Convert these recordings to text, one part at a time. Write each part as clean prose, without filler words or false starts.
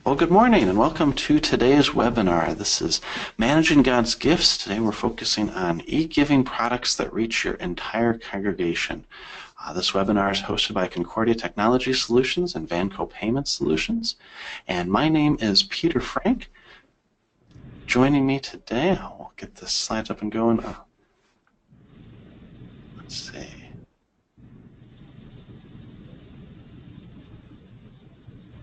Well, good morning and welcome to today's webinar. This is Managing God's Gifts. Today we're focusing on e-giving products that reach your entire congregation. This webinar is hosted by Concordia Technology Solutions and Vanco Payment Solutions. And my name is Peter Frank. Joining me today, I'll get the slides up and going. Let's see.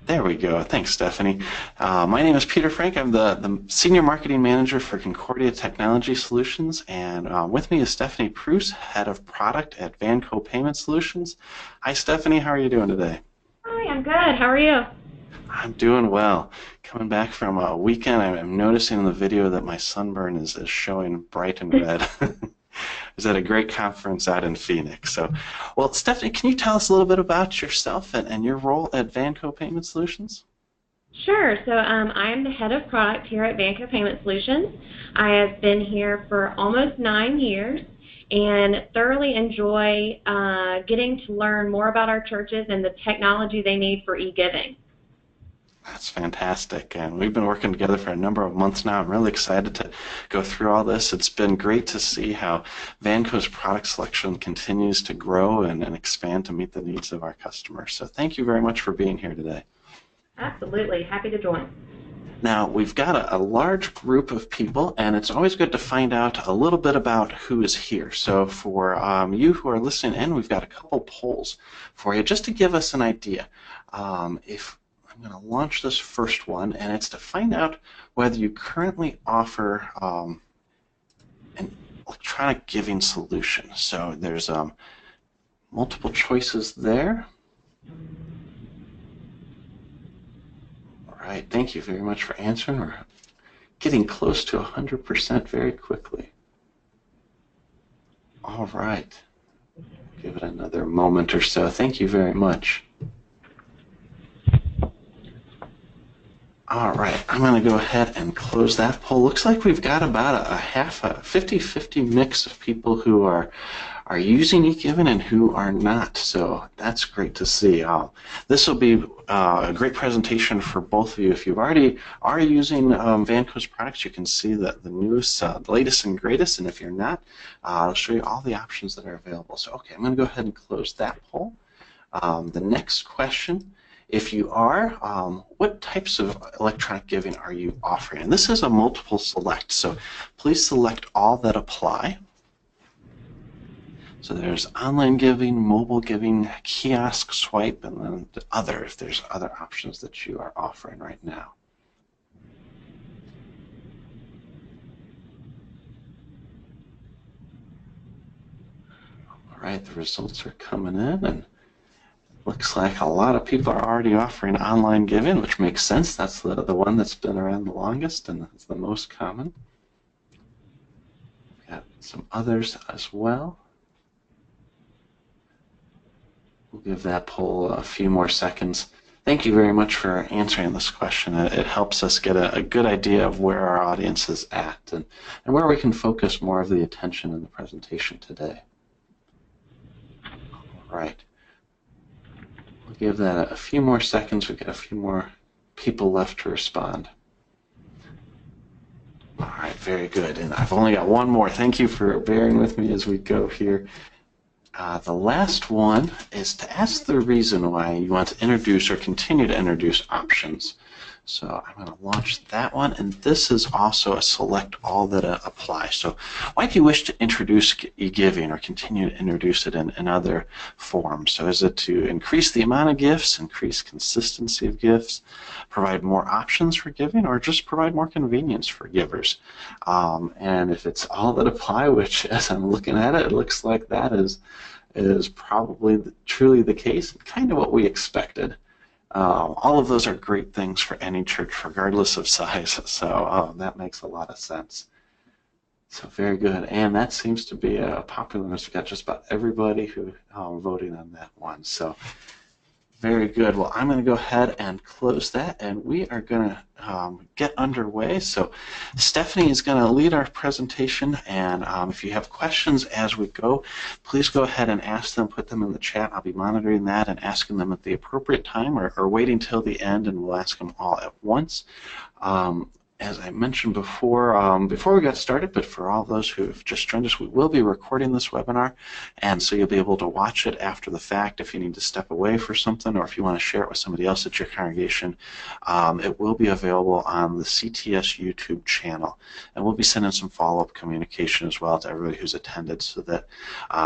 There we go. Thanks, Stephanie. My name is Peter Frank. I'm the Senior Marketing Manager for Concordia Technology Solutions, and with me is Stephanie Preuss, Head of Product at Vanco Payment Solutions. Hi, Stephanie. How are you doing today? Hi, I'm good. How are you? I'm doing well. Coming back from a weekend, I'm noticing in the video that my sunburn is showing bright and red. I was at a great conference out in Phoenix. So, well, Stephanie, can you tell us a little bit about yourself and your role at Vanco Payment Solutions? Sure. So I am the head of product here at Vanco Payment Solutions. I have been here for almost 9 years and thoroughly enjoy getting to learn more about our churches and the technology they need for e-giving. That's fantastic, and we've been working together for a number of months now. I'm really excited to go through all this. It's been great to see how Vanco's product selection continues to grow and expand to meet the needs of our customers. So thank you very much for being here today. Absolutely. Happy to join. Now, we've got a large group of people, and it's always good to find out a little bit about who is here. So for you who are listening in, we've got a couple polls for you just to give us an idea. I'm going to launch this first one, and it's to find out whether you currently offer an electronic giving solution. So there's multiple choices there. All right, thank you very much for answering. We're getting close to 100% very quickly. All right, give it another moment or so. Thank you very much. All right, I'm going to go ahead and close that poll. Looks like we've got about a 50-50 mix of people who are using e-giving and who are not. So that's great to see. This will be a great presentation for both of you. If you already are using Vanco's products, you can see the newest, the latest and greatest. And if you're not, I'll show you all the options that are available. So okay, I'm going to go ahead and close that poll. The next question. If you are, what types of electronic giving are you offering? And this is a multiple select, so please select all that apply. So there's online giving, mobile giving, kiosk swipe, and then the other, if there's other options that you are offering right now. All right, the results are coming in, and looks like a lot of people are already offering online giving, which makes sense. That's the one that's been around the longest and it's the most common. We've got some others as well. We'll give that poll a few more seconds. Thank you very much for answering this question. It helps us get a good idea of where our audience is at and where we can focus more of the attention in the presentation today. All right. We'll give that a few more seconds. We've got a few more people left to respond. All right, very good. And I've only got one more. Thank you for bearing with me as we go here. The last one is to ask the reason why you want to introduce or continue to introduce options. So I'm going to launch that one, and this is also a select all that apply. So why do you wish to introduce e-giving or continue to introduce it in other forms? So is it to increase the amount of gifts, increase consistency of gifts, provide more options for giving, or just provide more convenience for givers? And if it's all that apply, which as I'm looking at it, it looks like that is probably truly the case, kind of what we expected. All of those are great things for any church, regardless of size. So that makes a lot of sense. So very good. And that seems to be a popular list. We've got just about everybody who voting on that one. So Very good. Well, I'm going to go ahead and close that, and we are going to get underway. So Stephanie is going to lead our presentation, and if you have questions as we go, please go ahead and ask them, put them in the chat. I'll be monitoring that and asking them at the appropriate time, or waiting till the end, and we'll ask them all at once. As I mentioned before we got started, but for all those who have just joined us, we will be recording this webinar, and so you'll be able to watch it after the fact if you need to step away for something, or if you want to share it with somebody else at your congregation. It will be available on the CTS YouTube channel, and we'll be sending some follow-up communication as well to everybody who's attended so that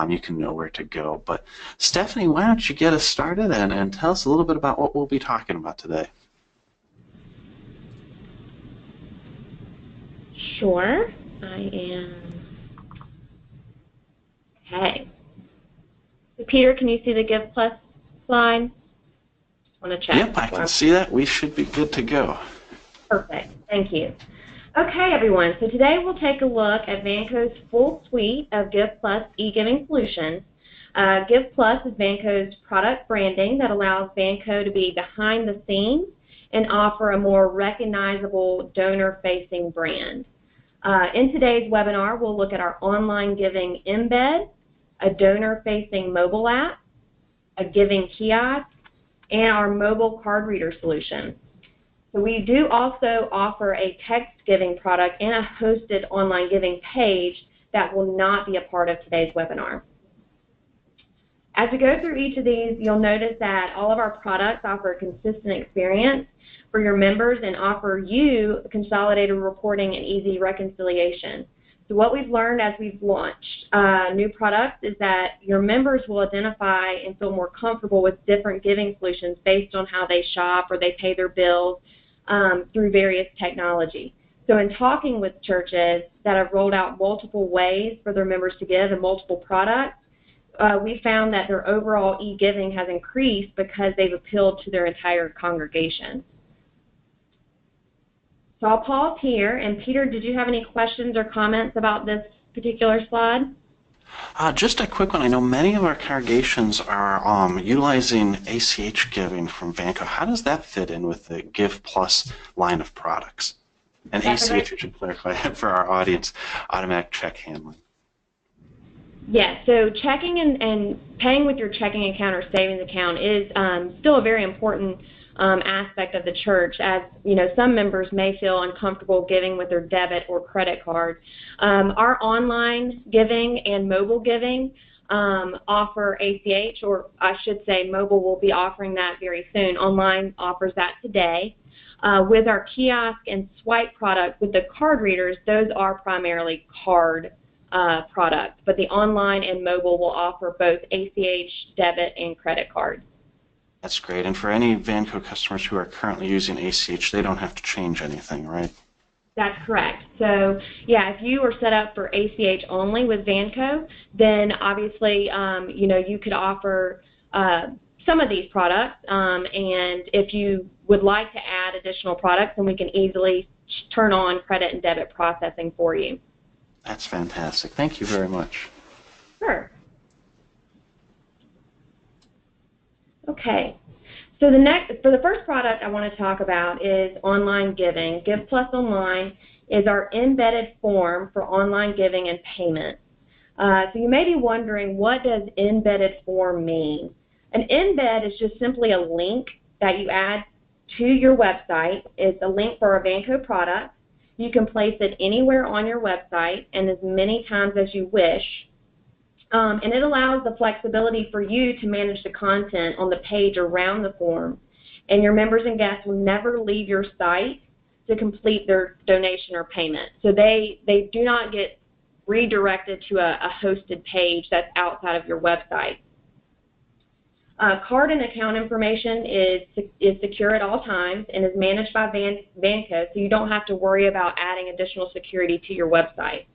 you can know where to go. But Stephanie, why don't you get us started and tell us a little bit about what we'll be talking about today. Sure, I am. Okay. So Peter, can you see the Give Plus slide? I want to check. Yep, I can see that. We should be good to go. Perfect. Thank you. Okay, everyone. So today we'll take a look at Vanco's full suite of Give Plus e-giving solutions. Give Plus is Vanco's product branding that allows Vanco to be behind the scenes and offer a more recognizable donor-facing brand. In today's webinar, we'll look at our online giving embed, a donor-facing mobile app, a giving kiosk, and our mobile card reader solution. So we do also offer a text giving product and a hosted online giving page that will not be a part of today's webinar. As we go through each of these, you'll notice that all of our products offer a consistent experience for your members and offer you consolidated reporting and easy reconciliation. So what we've learned as we've launched new products is that your members will identify and feel more comfortable with different giving solutions based on how they shop or they pay their bills through various technology. So in talking with churches that have rolled out multiple ways for their members to give and multiple products, we found that their overall e-giving has increased because they've appealed to their entire congregation. So I'll pause here, and Peter, did you have any questions or comments about this particular slide? Just a quick one. I know many of our congregations are utilizing ACH giving from Vanco. How does that fit in with the Give Plus line of products? And ACH, you should clarify for our audience, automatic check handling. Yes, so checking and paying with your checking account or savings account is still a very important aspect of the church, as you know, some members may feel uncomfortable giving with their debit or credit card. Our online giving and mobile giving offer ACH, or I should say mobile will be offering that very soon. Online offers that today. With our kiosk and swipe products with the card readers, those are primarily card products, but the online and mobile will offer both ACH, debit, and credit cards. That's great. And for any Vanco customers who are currently using ACH, they don't have to change anything, right? That's correct. So, yeah, if you were set up for ACH only with Vanco, then obviously, you know, you could offer some of these products. And if you would like to add additional products, then we can easily turn on credit and debit processing for you. That's fantastic. Thank you very much. Sure. Okay. So the first product I want to talk about is online giving. Give Plus Online is our embedded form for online giving and payment. So you may be wondering, what does embedded form mean? An embed is just simply a link that you add to your website. It's a link for a Vanco product. You can place it anywhere on your website and as many times as you wish. And it allows the flexibility for you to manage the content on the page around the form. And your members and guests will never leave your site to complete their donation or payment. So they do not get redirected to a hosted page that's outside of your website. Card and account information is secure at all times and is managed by Vanco, so you don't have to worry about adding additional security to your website.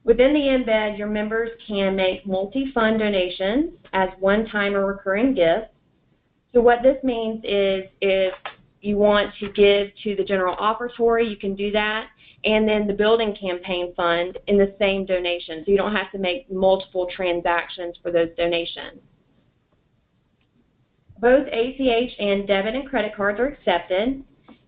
Within the embed, your members can make multi-fund donations as one-time or recurring gifts. So what this means is if you want to give to the general offertory, you can do that, and then the building campaign fund in the same donation. So you don't have to make multiple transactions for those donations. Both ACH and debit and credit cards are accepted.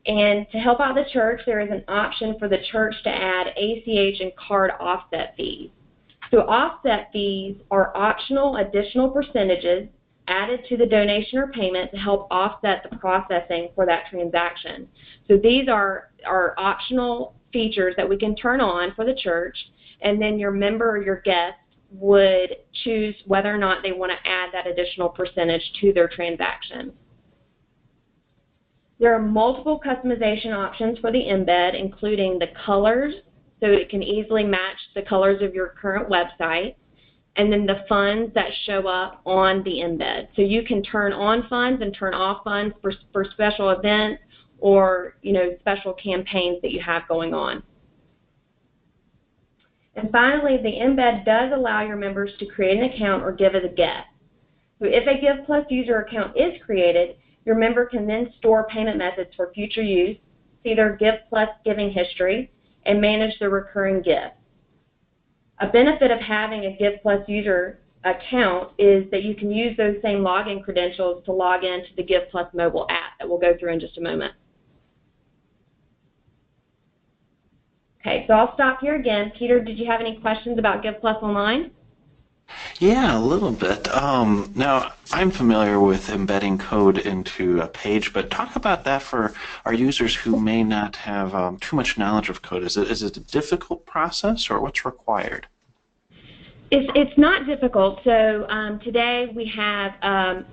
And to help out the church, there is an option for the church to add ACH and card offset fees. So offset fees are optional additional percentages added to the donation or payment to help offset the processing for that transaction. So these are optional features that we can turn on for the church, and then your member or your guest would choose whether or not they want to add that additional percentage to their transaction. There are multiple customization options for the embed, including the colors, so it can easily match the colors of your current website, and then the funds that show up on the embed. So you can turn on funds and turn off funds for special events or special campaigns that you have going on. And finally, the embed does allow your members to create an account or give as a guest. So if a Give Plus user account is created, your member can then store payment methods for future use, see their Give Plus giving history, and manage their recurring gifts. A benefit of having a Give Plus user account is that you can use those same login credentials to log into the Give Plus mobile app that we'll go through in just a moment. Okay, so I'll stop here again. Peter, did you have any questions about Give Plus Online? Yeah, a little bit. Now, I'm familiar with embedding code into a page, but talk about that for our users who may not have too much knowledge of code. Is it a difficult process, or what's required? It's not difficult. So today we have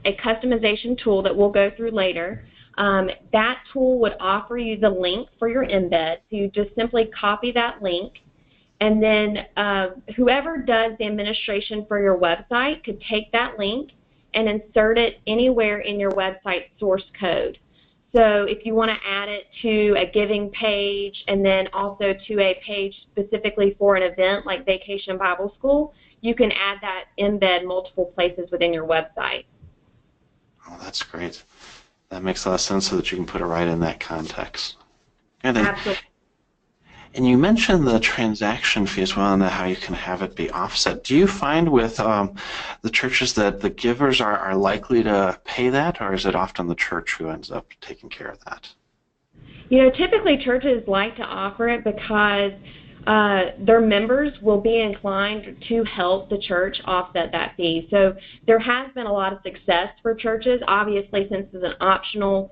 a customization tool that we'll go through later. That tool would offer you the link for your embed. So you just simply copy that link, and then whoever does the administration for your website could take that link and insert it anywhere in your website source code. So if you want to add it to a giving page and then also to a page specifically for an event like Vacation Bible School, you can add that embed multiple places within your website. Oh, that's great. That makes a lot of sense so that you can put it right in that context. Absolutely. And you mentioned the transaction fee as well and how you can have it be offset. Do you find with the churches that the givers are likely to pay that, or is it often the church who ends up taking care of that? Typically churches like to offer it because their members will be inclined to help the church offset that fee. So there has been a lot of success for churches. Obviously, since it's an optional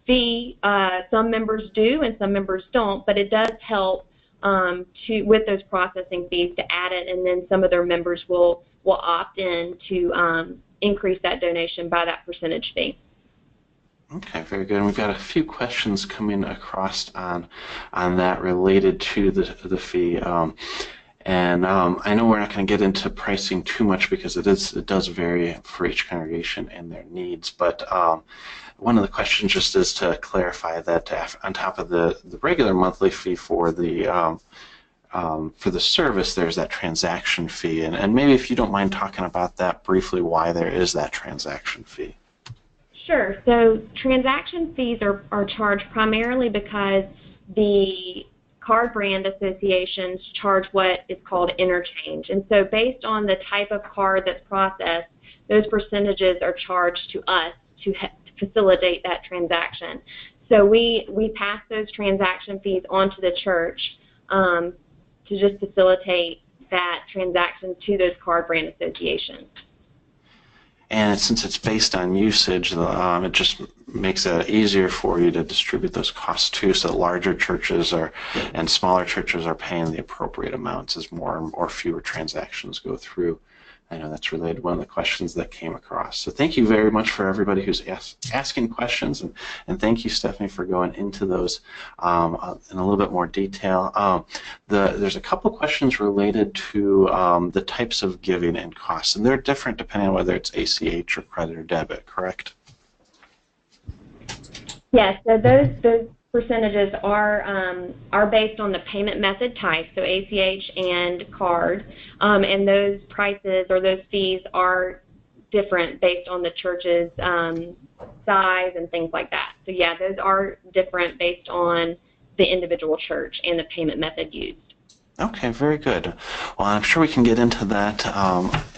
fee, some members do and some members don't, but it does help with those processing fees to add it, and then some of their members will opt in to increase that donation by that percentage fee. Okay, very good. And we've got a few questions coming across on that related to the fee. And I know we're not going to get into pricing too much because it does vary for each congregation and their needs. But one of the questions just is to clarify that on top of the regular monthly fee for the service, there's that transaction fee. And maybe if you don't mind talking about that briefly, why there is that transaction fee. Sure. So transaction fees are charged primarily because the card brand associations charge what is called interchange. And so based on the type of card that's processed, those percentages are charged to us to facilitate that transaction. So we pass those transaction fees on to the church to just facilitate that transaction to those card brand associations. And since it's based on usage, it just makes it easier for you to distribute those costs too, so that larger churches and smaller churches are paying the appropriate amounts as more or fewer transactions go through. I know that's related to one of the questions that came across. So thank you very much for everybody who's asking questions, and thank you, Stephanie, for going into those in a little bit more detail. There's a couple questions related to the types of giving and costs, and they're different depending on whether it's ACH or credit or debit, correct? Yes, so those percentages are based on the payment method type, so ACH and card, and those prices or those fees are different based on the church's size and things like that. So yeah, those are different based on the individual church and the payment method used. Okay, very good. Well, I'm sure we can get into that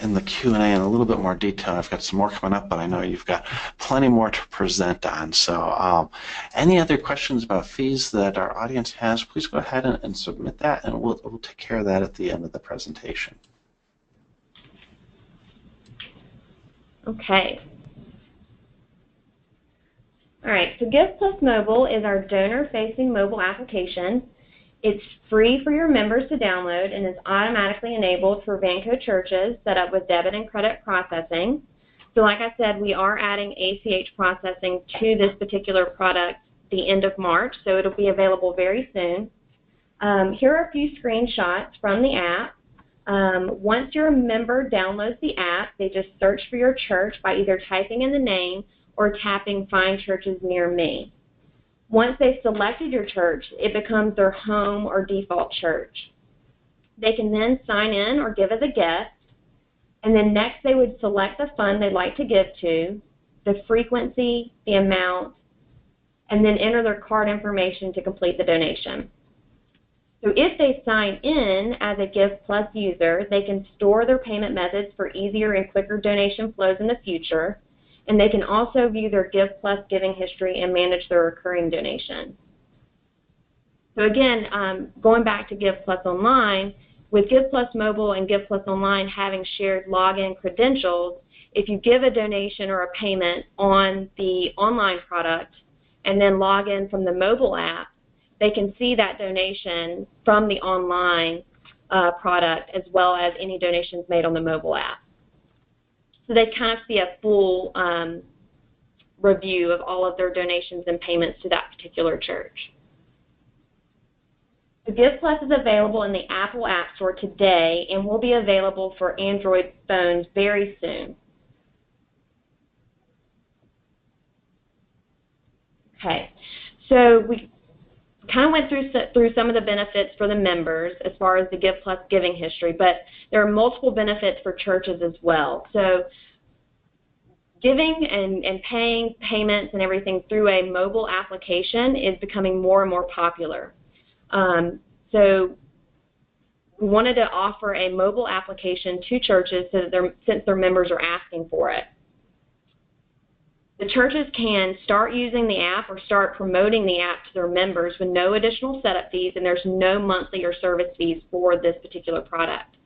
in the Q&A in a little bit more detail. I've got some more coming up, but I know you've got plenty more to present on. So any other questions about fees that our audience has, please go ahead and submit that, and we'll take care of that at the end of the presentation. Okay. All right, so Give Plus Mobile is our donor-facing mobile application. It's free for your members to download and is automatically enabled for Vanco churches set up with debit and credit processing. So like I said, we are adding ACH processing to this particular product the end of March, so it'll be available very soon. Here are a few screenshots from the app. Once your member downloads the app, they just search for your church by either typing in the name or tapping Find Churches Near Me. Once they've selected your church, it becomes their home or default church. They can then sign in or give as a guest, and then next they would select the fund they'd like to give to, the frequency, the amount, and then enter their card information to complete the donation. So if they sign in as a Give Plus user, they can store their payment methods for easier and quicker donation flows in the future, and they can also view their Give Plus giving history and manage their recurring donations. So again, going back to Give Plus Online, with Give Plus Mobile and Give Plus Online having shared login credentials, if you give a donation or a payment on the online product and then log in from the mobile app, they can see that donation from the online product as well as any donations made on the mobile app. So they kind of see a full review of all of their donations and payments to that particular church. The Give Plus is available in the Apple App Store today and will be available for Android phones very soon. Okay, so we kind of went through some of the benefits for the members as far as the Give Plus giving history, but there are multiple benefits for churches as well. So giving and paying payments and everything through a mobile application is becoming more and more popular. So we wanted to offer a mobile application to churches so that since their members are asking for it. The churches can start using the app or start promoting the app to their members with no additional setup fees, and there's no monthly or service fees for this particular product.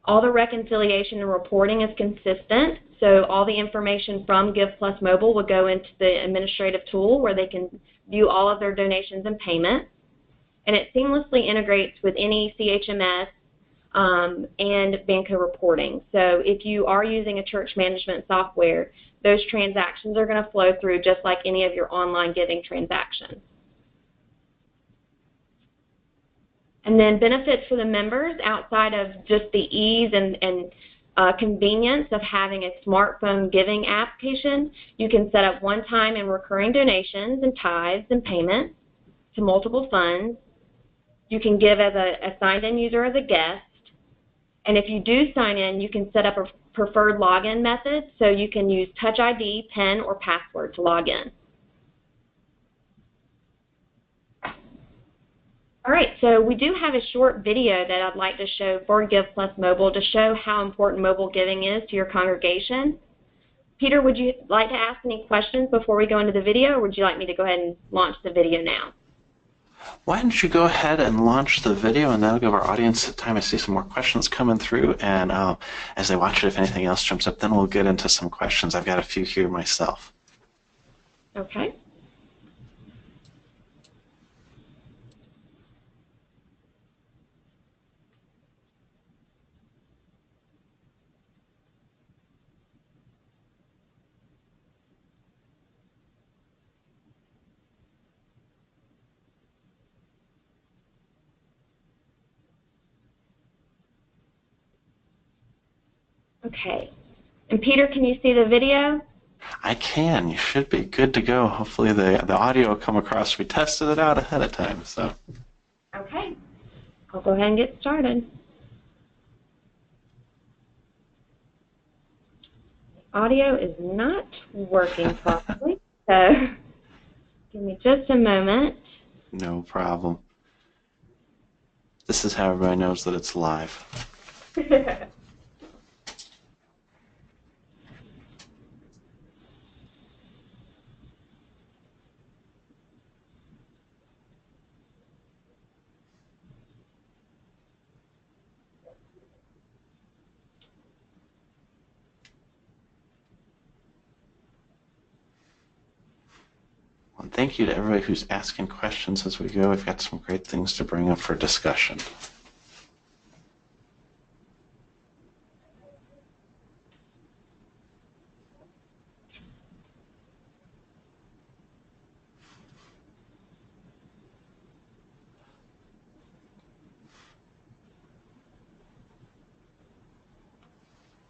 All the reconciliation and reporting is consistent, so all the information from Give Plus Mobile will go into the administrative tool where they can view all of their donations and payments, and it seamlessly integrates with any CHMS and Vanco reporting. So if you are using a church management software, those transactions are going to flow through just like any of your online giving transactions. And then benefits for the members outside of just the ease and convenience of having a smartphone giving application, you can set up one-time and recurring donations and tithes and payments to multiple funds. You can give as a signed-in user as a guest. And if you do sign in, you can set up a preferred login method, so you can use Touch ID, PIN, or password to log in. All right, so we do have a short video that I'd like to show for Give Plus Mobile to show how important mobile giving is to your congregation. Peter, would you like to ask any questions before we go into the video, or would you like me to go ahead and launch the video now? Why don't you go ahead and launch the video, and that'll give our audience time to see some more questions coming through, and as they watch it, if anything else jumps up, then we'll get into some questions. I've got a few here myself. Okay. Okay. And Peter, can you see the video? I can. You should be good to go. Hopefully the audio will come across. We tested it out ahead of time. So. Okay. I'll go ahead and get started. Audio is not working properly, so give me just a moment. No problem. This is how everybody knows that it's live. And thank you to everybody who's asking questions as we go. We've got some great things to bring up for discussion.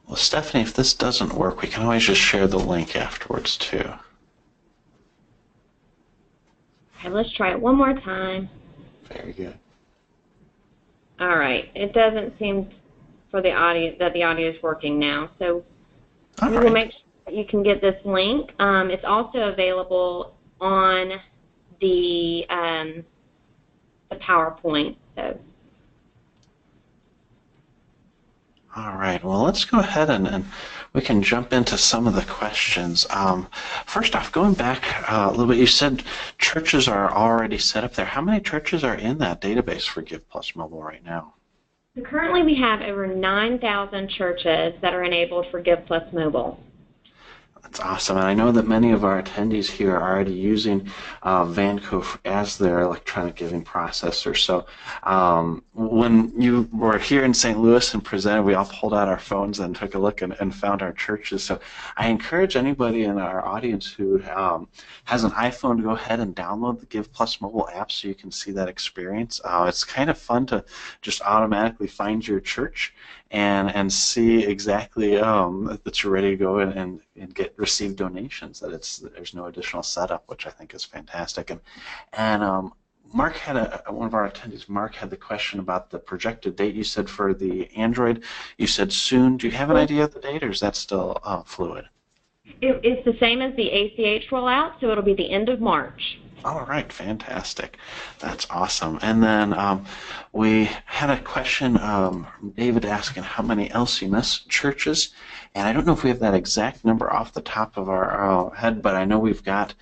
Well, Stephanie, if this doesn't work, we can always just share the link afterwards, too. Okay, let's try it one more time. Very good. All right. It doesn't seem for the audio that the audio is working now, so we will make sure that you can get this link. It's also available on the PowerPoint. So. All right, well, let's go ahead and we can jump into some of the questions. First off, going back a little bit, you said churches are already set up there. How many churches are in that database for Give Plus Mobile right now? So currently we have over 9,000 churches that are enabled for Give Plus Mobile. That's awesome, and I know that many of our attendees here are already using Vanco as their electronic giving processor. So when you were here in St. Louis and presented, we all pulled out our phones and took a look and found our churches. So I encourage anybody in our audience who has an iPhone to go ahead and download the Give Plus mobile app so you can see that experience. It's kind of fun to just automatically find your church and see exactly that you're ready to go and receive donations, that there's no additional setup, which I think is fantastic. And Mark had one of our attendees, Mark, had the question about the projected date. You said for the Android, you said soon. Do you have an idea of the date, or is that still fluid? It's the same as the ACH rollout, so it'll be the end of March. All right, fantastic. That's awesome. And then we had a question, David asking how many LCMS churches, and I don't know if we have that exact number off the top of our head, but I know we've got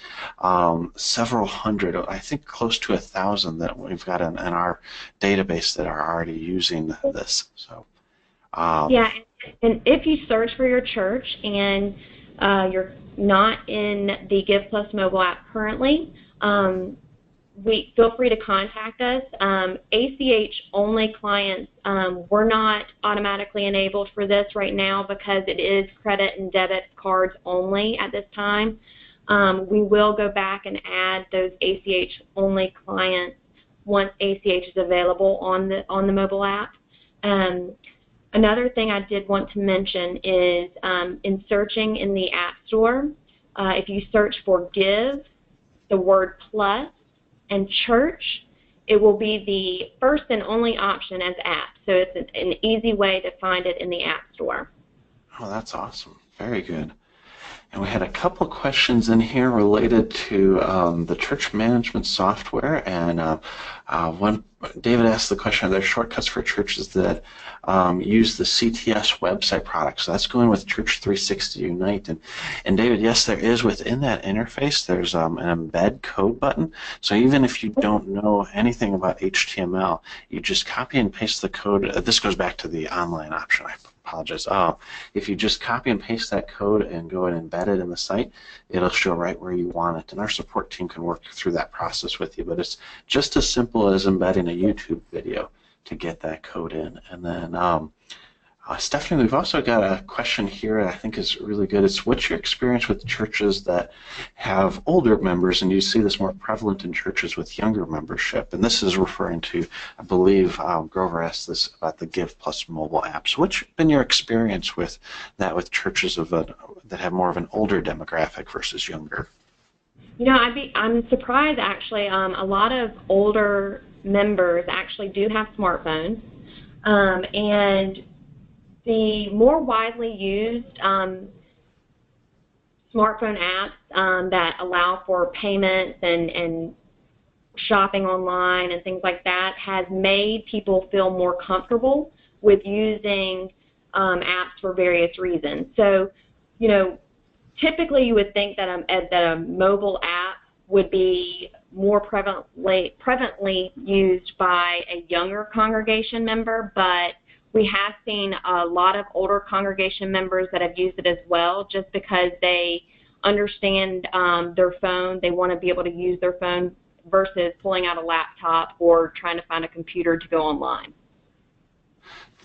several hundred, I think close to 1,000 that we've got in our database that are already using this. So yeah, and if you search for your church and you're not in the Give Plus mobile app currently, we feel free to contact us. ACH only clients, we're not automatically enabled for this right now because it is credit and debit cards only at this time. We will go back and add those ACH only clients once ACH is available on the mobile app. Another thing I did want to mention is in searching in the App Store, if you search for Give, the word plus, and church, it will be the first and only option as app. So it's an easy way to find it in the App Store. Oh, that's awesome. Very good. And we had a couple questions in here related to the church management software. And one, David asked the question, are there shortcuts for churches that use the CTS website product? So that's going with Church 360 Unite. And David, yes, there is within that interface, there's an embed code button. So even if you don't know anything about HTML, you just copy and paste the code. This goes back to the online option. I apologize. If you just copy and paste that code and go and embed it in the site, it'll show right where you want it. And our support team can work through that process with you. But it's just as simple as embedding a YouTube video to get that code in. And then Stephanie, we've also got a question here that I think is really good. It's what's your experience with churches that have older members, and you see this more prevalent in churches with younger membership? And this is referring to, I believe, Grover asked this about the Give Plus mobile app. So what's been your experience with that with churches that have more of an older demographic versus younger? You know, I'm surprised actually. A lot of older members actually do have smartphones, and the more widely used smartphone apps that allow for payments and shopping online and things like that has made people feel more comfortable with using apps for various reasons. So, you know, typically you would think that a mobile app would be more prevalently used by a younger congregation member, but we have seen a lot of older congregation members that have used it as well, just because they understand their phone. They want to be able to use their phone versus pulling out a laptop or trying to find a computer to go online.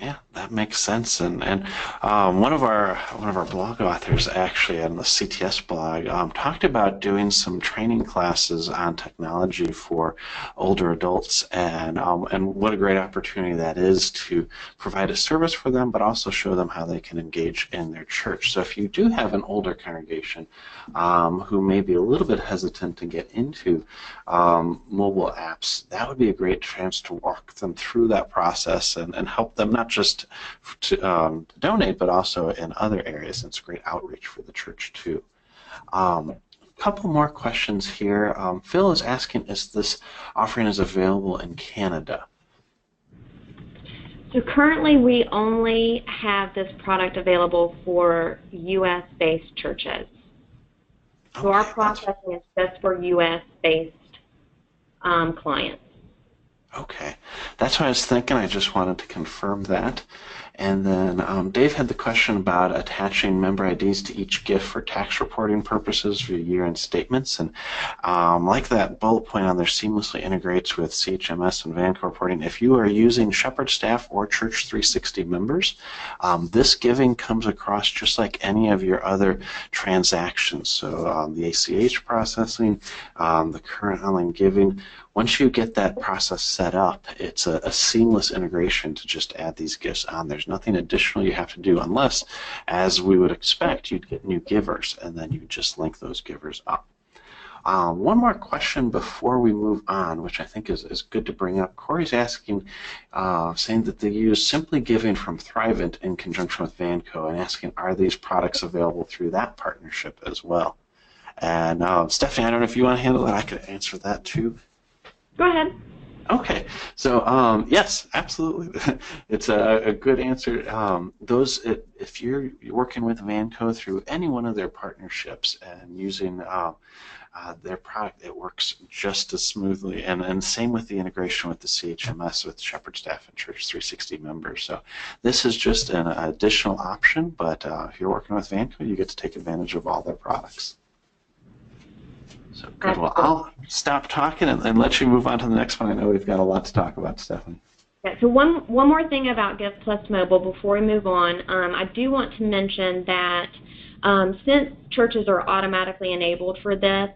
Yeah, that makes sense. And one of our blog authors actually on the CTS blog talked about doing some training classes on technology for older adults, and what a great opportunity that is to provide a service for them, but also show them how they can engage in their church. So if you do have an older congregation who may be a little bit hesitant to get into mobile apps, that would be a great chance to walk them through that process and help them not just to donate, but also in other areas. It's great outreach for the church too. A couple more questions here. Phil is asking, is this offering is available in Canada? So currently we only have this product available for U.S.-based churches. So our processing is just for U.S.-based clients. Okay, that's what I was thinking. I just wanted to confirm that. And then Dave had the question about attaching member IDs to each gift for tax reporting purposes for year-end statements. And like that bullet point on there seamlessly integrates with CHMS and Vanco reporting. If you are using Shepherd staff or Church 360 members, this giving comes across just like any of your other transactions. So the ACH processing, the current online giving. Once you get that process set up, it's a seamless integration to just add these gifts on. There's nothing additional you have to do unless, as we would expect, you'd get new givers, and then you just link those givers up. One more question before we move on, which I think is good to bring up. Corey's asking, saying that they use Simply Giving from Thrivent in conjunction with Vanco, and asking, are these products available through that partnership as well? And Stephanie, I don't know if you want to handle that. I could answer that too. Go ahead. Okay, so yes, absolutely. It's a good answer. If you're working with Vanco through any one of their partnerships and using their product, it works just as smoothly. And same with the integration with the CHMS with Shepherd staff and Church 360 members. So this is just an additional option, but if you're working with Vanco, you get to take advantage of all their products. So good. Well, I'll stop talking and let you move on to the next one. I know we've got a lot to talk about, Stephanie. Yeah, so one more thing about Gift Plus Mobile before we move on. I do want to mention that since churches are automatically enabled for this,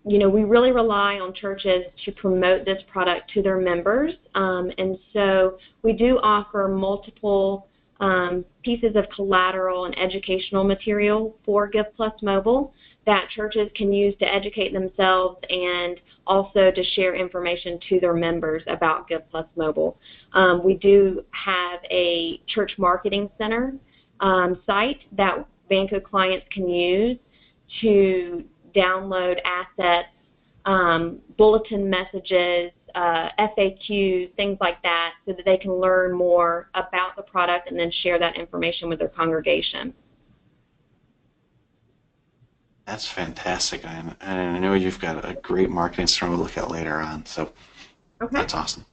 you know, we really rely on churches to promote this product to their members, and so we do offer multiple pieces of collateral and educational material for Gift Plus Mobile that churches can use to educate themselves and also to share information to their members about Gift Plus Mobile. We do have a church marketing center site that Vanco clients can use to download assets, bulletin messages, FAQs, things like that, so that they can learn more about the product and then share that information with their congregation. That's fantastic, and I know you've got a great marketing story we'll look at later on, so That's awesome.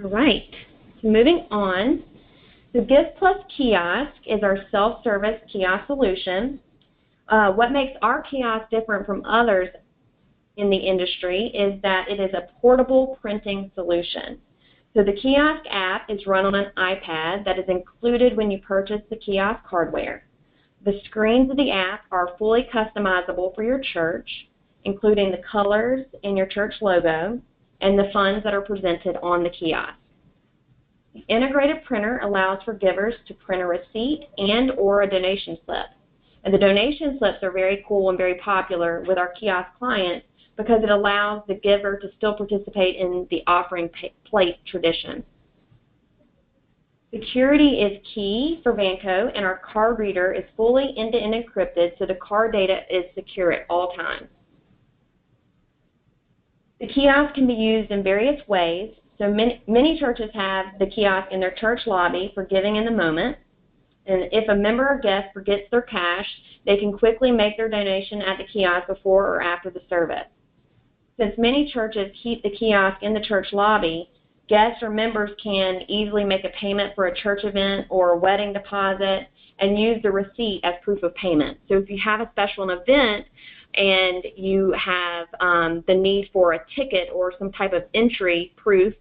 All right, so moving on. The Gift Plus Kiosk is our self-service kiosk solution. What makes our kiosk different from others in the industry is that it is a portable printing solution. So the kiosk app is run on an iPad that is included when you purchase the kiosk hardware. The screens of the app are fully customizable for your church, including the colors in your church logo and the funds that are presented on the kiosk. The integrated printer allows for givers to print a receipt and or a donation slip. And the donation slips are very cool and very popular with our kiosk clients because it allows the giver to still participate in the offering plate tradition. Security is key for Vanco, and our card reader is fully end-to-end encrypted, so the card data is secure at all times. The kiosk can be used in various ways. So many churches have the kiosk in their church lobby for giving in the moment. And if a member or guest forgets their cash, they can quickly make their donation at the kiosk before or after the service. Since many churches keep the kiosk in the church lobby, guests or members can easily make a payment for a church event or a wedding deposit and use the receipt as proof of payment. So if you have a special event and you have the need for a ticket or some type of entry proof,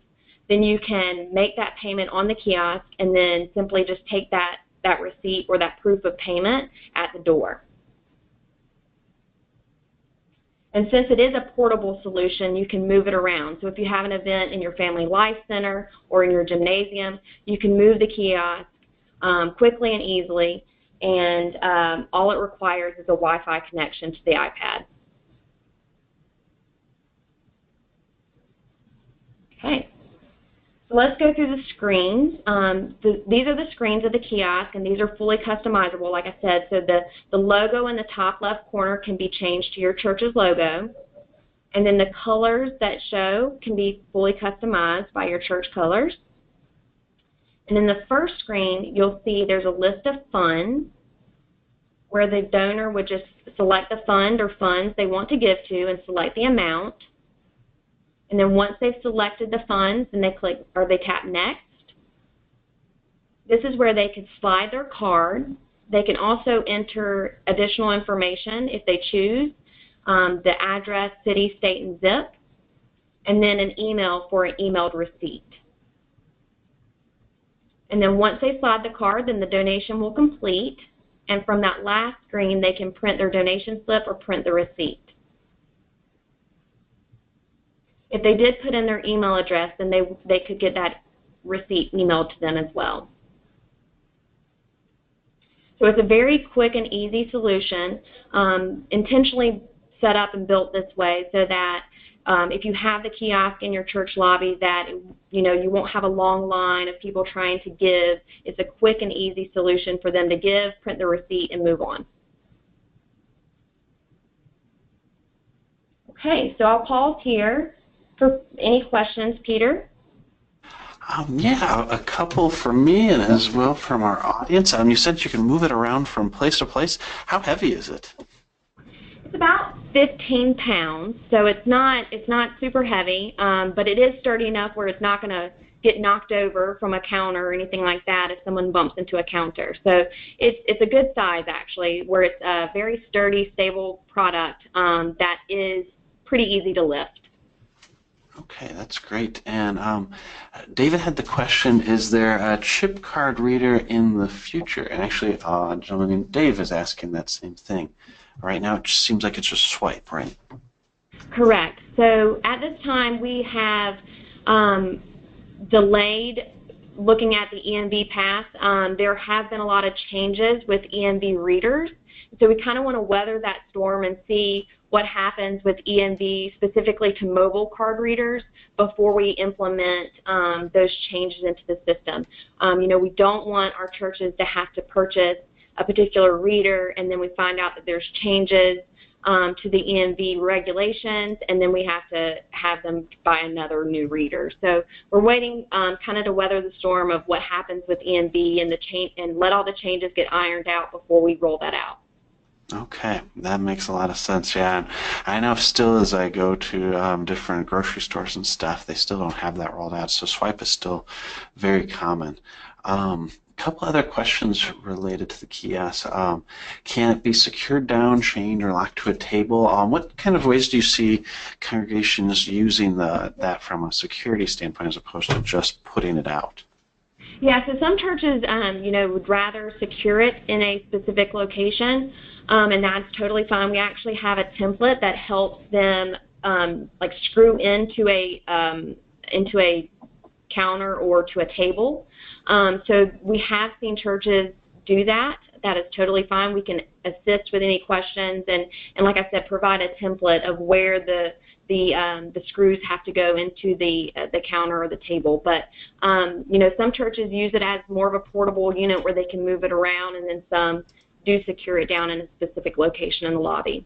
then you can make that payment on the kiosk and then simply just take that receipt or that proof of payment at the door. And since it is a portable solution, you can move it around. So if you have an event in your family life center or in your gymnasium, you can move the kiosk quickly and easily, and all it requires is a Wi-Fi connection to the iPad. Okay. So let's go through the screens. These are the screens of the kiosk, and these are fully customizable, like I said. So the logo in the top left corner can be changed to your church's logo. And then the colors that show can be fully customized by your church colors. And in the first screen, you'll see there's a list of funds where the donor would just select the fund or funds they want to give to and select the amount. And then once they've selected the funds, then they click or they tap Next. This is where they can slide their card. They can also enter additional information if they choose, the address, city, state, and zip, and then an email for an emailed receipt. And then once they slide the card, then the donation will complete. And from that last screen, they can print their donation slip or print the receipt. If they did put in their email address, then they could get that receipt emailed to them as well. So it's a very quick and easy solution, intentionally set up and built this way so that if you have the kiosk in your church lobby, that you won't have a long line of people trying to give. It's a quick and easy solution for them to give, print the receipt, and move on. Okay, so I'll pause here for any questions, Peter. Yeah, a couple from me and as well from our audience. You said you can move it around from place to place. How heavy is it? It's about 15 pounds, so it's not super heavy, but it is sturdy enough where it's not going to get knocked over from a counter or anything like that if someone bumps into a counter. So it's a good size, actually, where it's a very sturdy, stable product that is pretty easy to lift. Okay, that's great. And David had the question, is there a chip card reader in the future? And actually, a gentleman named Dave is asking that same thing. Right now, it just seems like it's just swipe, right? Correct. So at this time, we have delayed looking at the EMV path. There have been a lot of changes with EMV readers. So we kind of want to weather that storm and see what happens with EMV specifically to mobile card readers before we implement those changes into the system. We don't want our churches to have to purchase a particular reader and then we find out that there's changes to the EMV regulations and then we have to have them buy another new reader. So we're waiting kind of to weather the storm of what happens with EMV and let all the changes get ironed out before we roll that out. Okay, that makes a lot of sense, yeah. And I know still as I go to different grocery stores and stuff, they still don't have that rolled out, so swipe is still very common. A couple other questions related to the kiosk. Can it be secured down, chained, or locked to a table? What kind of ways do you see congregations using that from a security standpoint as opposed to just putting it out? Yeah, so some churches, would rather secure it in a specific location, and that's totally fine. We actually have a template that helps them screw into a counter or to a table. So we have seen churches do that. That is totally fine. We can assist with any questions and like I said, provide a template of where the screws have to go into the counter or the table. But some churches use it as more of a portable unit where they can move it around, and then some do secure it down in a specific location in the lobby.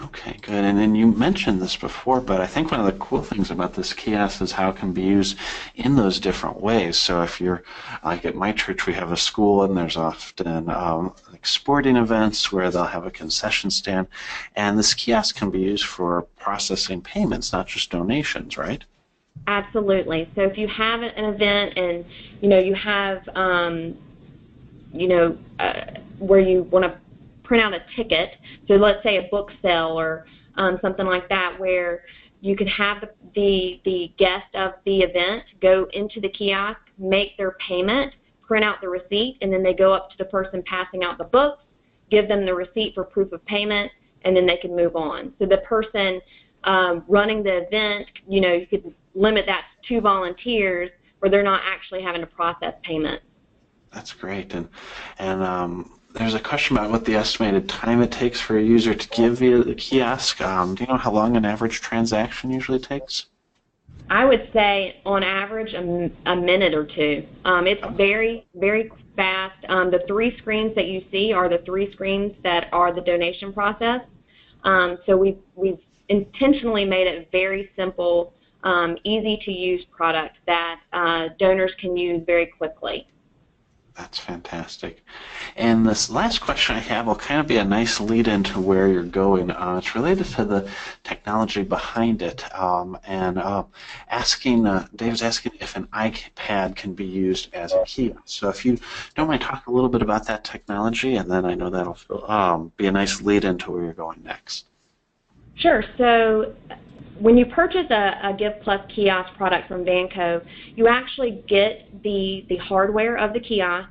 Okay, good. And then you mentioned this before, but I think one of the cool things about this kiosk is how it can be used in those different ways. So if you're, like at my church, we have a school, and there's often like sporting events where they'll have a concession stand, and this kiosk can be used for processing payments, not just donations, right? Absolutely. So if you have an event and you have where you want to print out a ticket, so let's say a book sale or something like that, where you could have the guest of the event go into the kiosk, make their payment, print out the receipt, and then they go up to the person passing out the books, give them the receipt for proof of payment, and then they can move on. So the person running the event, you could limit that to 2 volunteers where they're not actually having to process payment. That's great. And there's a question about what the estimated time it takes for a user to give via the kiosk. Do you know how long an average transaction usually takes? I would say on average a minute or two. It's very, very fast. The 3 screens that you see are the 3 screens that are the donation process. So we've intentionally made it very simple, easy to use product that donors can use very quickly. That's fantastic. And this last question I have will kind of be a nice lead into where you're going. It's related to the technology behind it. Dave's asking if an iPad can be used as a kiosk. So if you don't mind, talk a little bit about that technology, and then I know that'll be a nice lead into where you're going next. Sure. So when you purchase a Give Plus kiosk product from Vanco, you actually get the hardware of the kiosk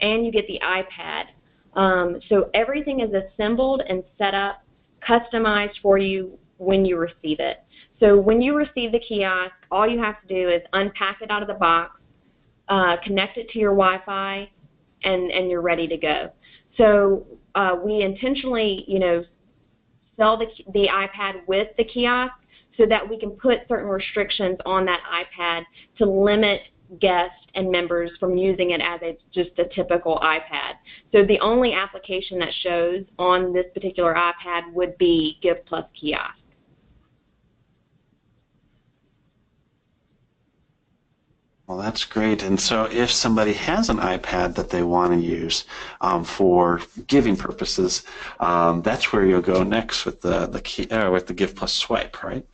and you get the iPad. So everything is assembled and set up, customized for you when you receive it. So when you receive the kiosk, all you have to do is unpack it out of the box, connect it to your Wi-Fi, and you're ready to go. So we intentionally, sell the iPad with the kiosk so that we can put certain restrictions on that iPad to limit guests and members from using it as just a typical iPad. So the only application that shows on this particular iPad would be Give Plus Kiosk. Well, that's great. And so if somebody has an iPad that they want to use for giving purposes, that's where you'll go next with the Give Plus Swipe, right?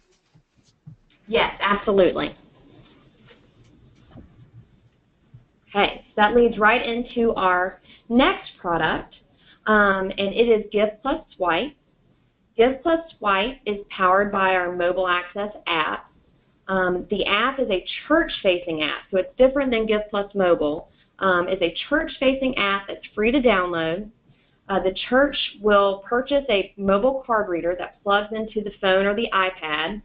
Yes, absolutely. Okay, so that leads right into our next product, and it is Give Plus Swipe. Give Plus Swipe is powered by our mobile access app. The app is a church-facing app, so it's different than Give Plus Mobile. It's a church-facing app that's free to download. The church will purchase a mobile card reader that plugs into the phone or the iPad,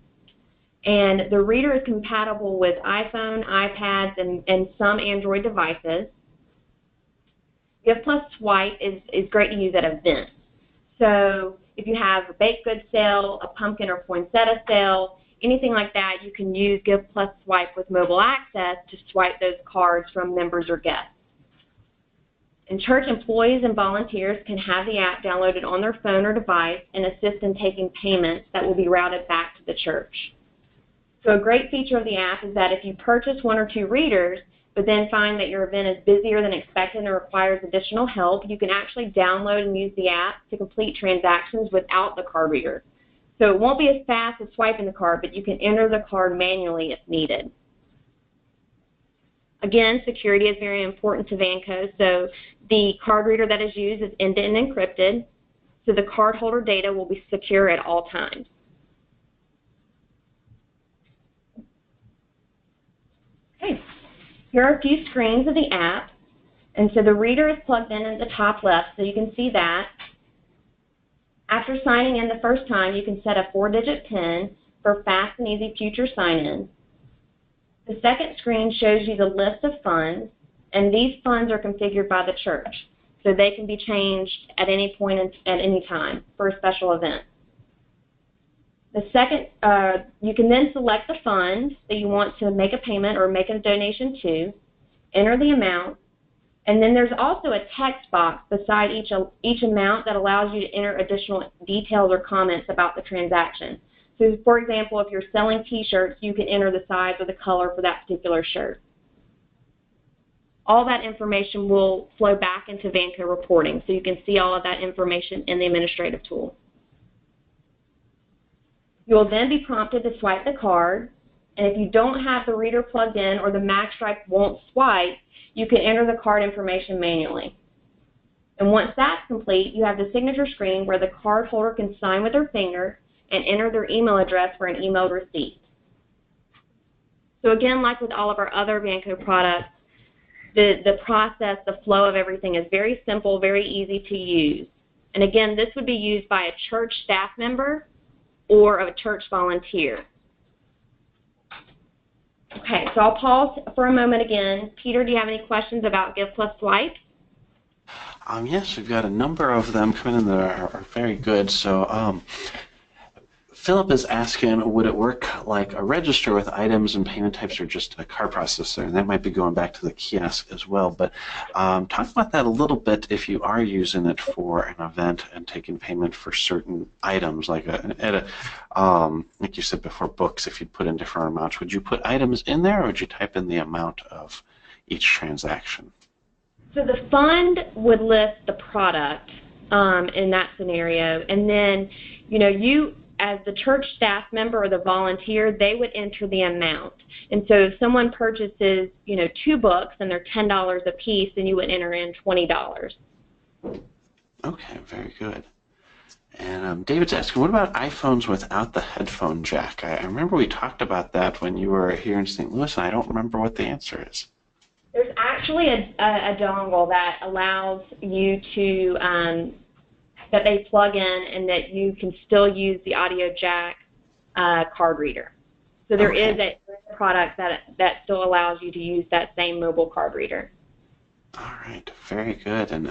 and the reader is compatible with iPhone, iPads, and some Android devices. Give Plus Swipe is great to use at events. So if you have a baked goods sale, a pumpkin or poinsettia sale, anything like that, you can use Give Plus Swipe with mobile access to swipe those cards from members or guests. And church employees and volunteers can have the app downloaded on their phone or device and assist in taking payments that will be routed back to the church. So a great feature of the app is that if you purchase 1 or 2 readers, but then find that your event is busier than expected and requires additional help, you can actually download and use the app to complete transactions without the card reader. So it won't be as fast as swiping the card, but you can enter the card manually if needed. Again, security is very important to Vanco, so the card reader that is used is end-to-end encrypted, so the cardholder data will be secure at all times. Okay, here are a few screens of the app, and so the reader is plugged in at the top left, so you can see that. After signing in the first time, you can set a 4-digit PIN for fast and easy future sign-in. The second screen shows you the list of funds, and these funds are configured by the church, so they can be changed at any point at any time for a special event. The second, you can then select the fund that you want to make a payment or make a donation to, enter the amount, And then there's also a text box beside each amount that allows you to enter additional details or comments about the transaction. So, for example, if you're selling T-shirts, you can enter the size or the color for that particular shirt. All that information will flow back into Vanco reporting, so you can see all of that information in the administrative tool. You will then be prompted to swipe the card, and if you don't have the reader plugged in or the MagStripe won't swipe, you can enter the card information manually. And once that's complete, you have the signature screen where the card holder can sign with their finger and enter their email address for an emailed receipt. So again, like with all of our other Vanco products, the process, the flow of everything is very simple, very easy to use. And again, this would be used by a church staff member or a church volunteer. Okay, so I'll pause for a moment again. Peter, do you have any questions about Give Plus Swipe? Yes, we've got a number of them coming in that are very good. So Philip is asking, would it work like a register with items and payment types or just a card processor? And that might be going back to the kiosk as well. But talk about that a little bit if you are using it for an event and taking payment for certain items, like like you said before, books, if you put in different amounts. Would you put items in there, or would you type in the amount of each transaction? So the fund would list the product in that scenario, and then you, as the church staff member or the volunteer, they would enter the amount. And so if someone purchases, 2 books and they're $10 a piece, then you would enter in $20. Okay, very good. And David's asking, what about iPhones without the headphone jack? I remember we talked about that when you were here in St. Louis, and I don't remember what the answer is. There's actually a dongle that allows you to that they plug in and that you can still use the audio jack card reader. So there is a product that still allows you to use that same mobile card reader. All right, very good. And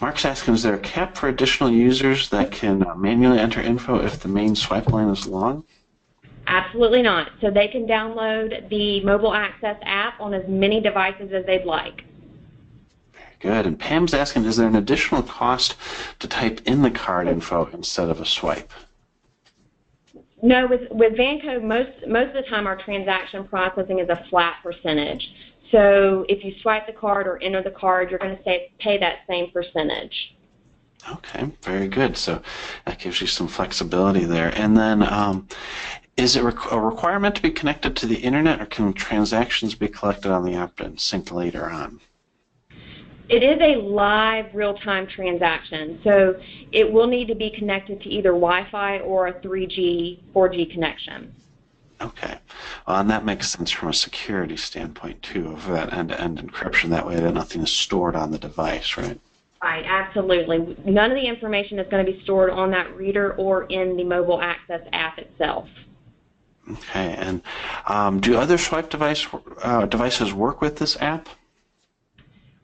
Mark's asking, is there a cap for additional users that can manually enter info if the main swipe line is long? Absolutely not. So they can download the Mobile Access app on as many devices as they'd like. Good. And Pam's asking, is there an additional cost to type in the card info instead of a swipe? No, with Vanco, most of the time our transaction processing is a flat percentage. So if you swipe the card or enter the card, you're going to pay that same percentage. Okay, very good. So that gives you some flexibility there. And then is it a requirement to be connected to the internet, or can transactions be collected on the app and synced later on? It is a live real-time transaction, so it will need to be connected to either Wi-Fi or a 3G, 4G connection. Okay. Well, and that makes sense from a security standpoint, too, of that end-to-end encryption. That way that nothing is stored on the device, right? Right, absolutely. None of the information is going to be stored on that reader or in the Mobile Access app itself. Okay, and do other swipe devices work with this app?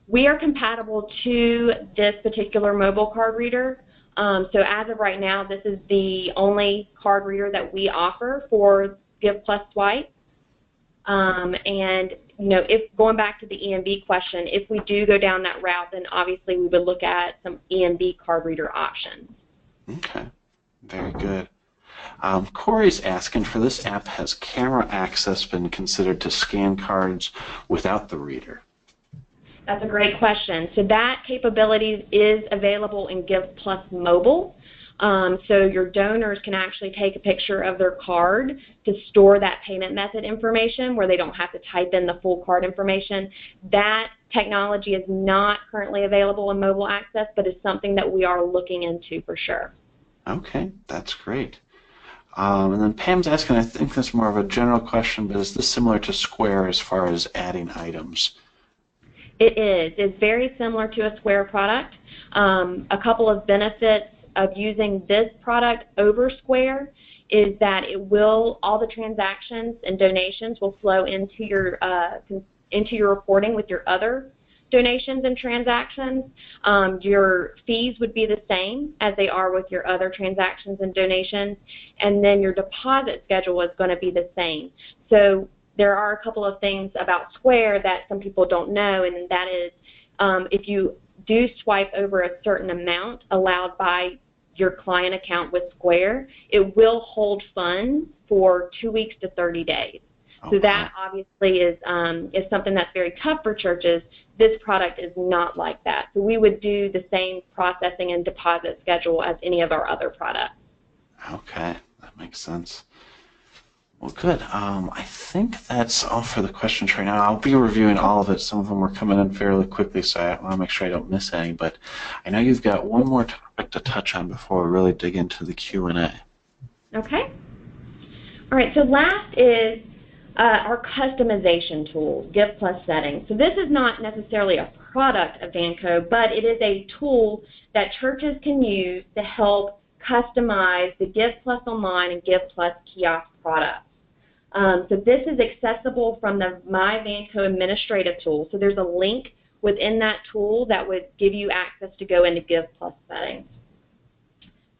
We are compatible to this particular mobile card reader. So as of right now, this is the only card reader that we offer for Give Plus Swipe. And if going back to the EMV question, if we do go down that route, then obviously we would look at some EMV card reader options. Okay, very good. Corey's asking, for this app, has camera access been considered to scan cards without the reader? That's a great question. So that capability is available in Give Plus Mobile. So your donors can actually take a picture of their card to store that payment method information where they don't have to type in the full card information. That technology is not currently available in Mobile Access, but is something that we are looking into for sure. Okay, that's great. And then Pam's asking, I think that's more of a general question, but is this similar to Square as far as adding items? It is. It's very similar to a Square product. A couple of benefits of using this product over Square is that all the transactions and donations will flow into your reporting with your other donations and transactions. Your fees would be the same as they are with your other transactions and donations, and then your deposit schedule is going to be the same. So there are a couple of things about Square that some people don't know, and that is if you do swipe over a certain amount allowed by your client account with Square, it will hold funds for 2 weeks to 30 days. So that obviously is something that's very tough for churches. This product is not like that. So we would do the same processing and deposit schedule as any of our other products. Okay, that makes sense. Well, good. I think that's all for the questions right now. I'll be reviewing all of it. Some of them are coming in fairly quickly, so I want to make sure I don't miss any. But I know you've got one more topic to touch on before we really dig into the Q&A. Okay. All right, so last is our customization tools, Gift Plus settings. So this is not necessarily a product of Vanco, but it is a tool that churches can use to help customize the Gift Plus Online and Gift Plus kiosk products. So this is accessible from the My Vanco administrative tool. So there's a link within that tool that would give you access to go into Gift Plus settings.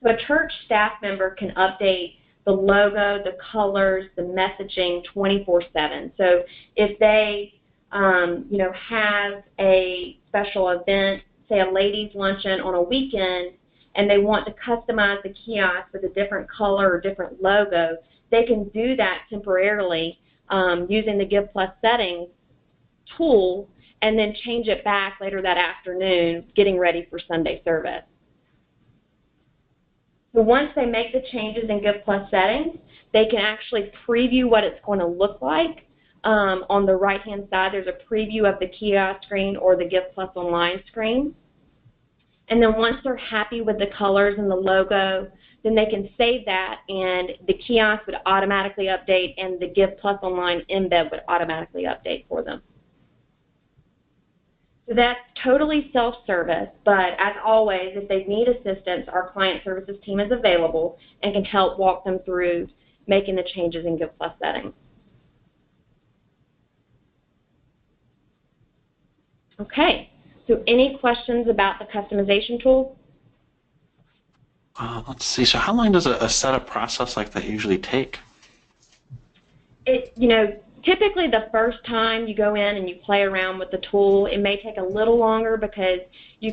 So a church staff member can update the logo, the colors, the messaging 24/7. So if they have a special event, say a ladies' luncheon on a weekend, and they want to customize the kiosk with a different color or different logo, they can do that temporarily using the Give Plus settings tool and then change it back later that afternoon, getting ready for Sunday service. So once they make the changes in Give Plus settings, they can actually preview what it's going to look like. On the right-hand side, there's a preview of the kiosk screen or the Give Plus Online screen. And then once they're happy with the colors and the logo, then they can save that, and the kiosk would automatically update, and the Give Plus Online embed would automatically update for them. So that's totally self-service, but as always, if they need assistance, our client services team is available and can help walk them through making the changes in Give Plus settings. Okay, so any questions about the customization tool? Let's see. So how long does a setup process like that usually take? Typically the first time you go in and you play around with the tool, it may take a little longer because you